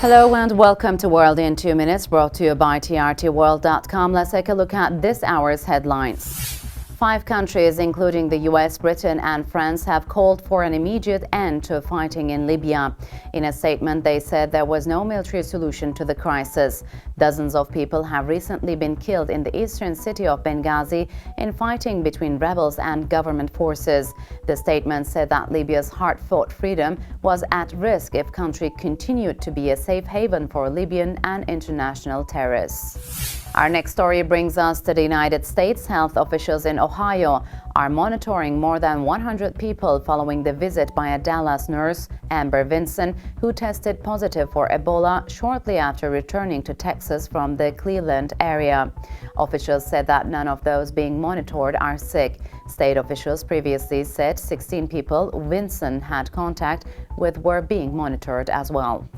Hello and welcome to World in 2 Minutes, brought to you by trtworld.com. Let's take a look at this hour's headlines. 5 countries, including the US, Britain and France, have called for an immediate end to fighting in Libya. In a statement, they said there was no military solution to the crisis. Dozens of people have recently been killed in the eastern city of Benghazi in fighting between rebels and government forces. The statement said that Libya's hard-fought freedom was at risk if country continued to be a safe haven for Libyan and international terrorists. Our next story brings us to the United States. Health officials in Ohio are monitoring more than 100 people following the visit by a Dallas nurse, Amber Vinson, who tested positive for Ebola shortly after returning to Texas from the Cleveland area. Officials said that none of those being monitored are sick. State officials previously said 16 people Vinson had contact with were being monitored as well.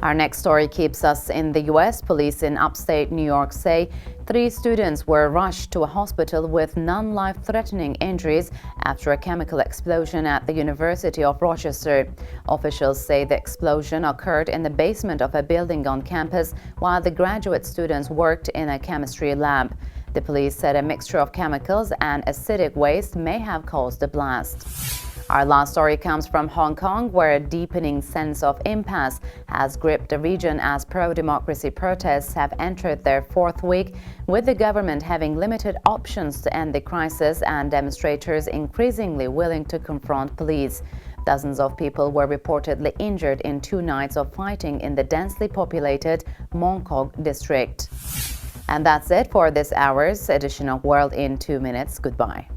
Our next story keeps us in the U.S. Police in upstate New York say 3 students were rushed to a hospital with non-life-threatening injuries after a chemical explosion at the University of Rochester. Officials say the explosion occurred in the basement of a building on campus while the graduate students worked in a chemistry lab. The police said a mixture of chemicals and acidic waste may have caused the blast. Our last story comes from Hong Kong, where a deepening sense of impasse has gripped the region as pro-democracy protests have entered their 4th week, with the government having limited options to end the crisis and demonstrators increasingly willing to confront police. Dozens of people were reportedly injured in 2 nights of fighting in the densely populated Mong Kok district. And that's it for this hour's edition of World in 2 Minutes. Goodbye.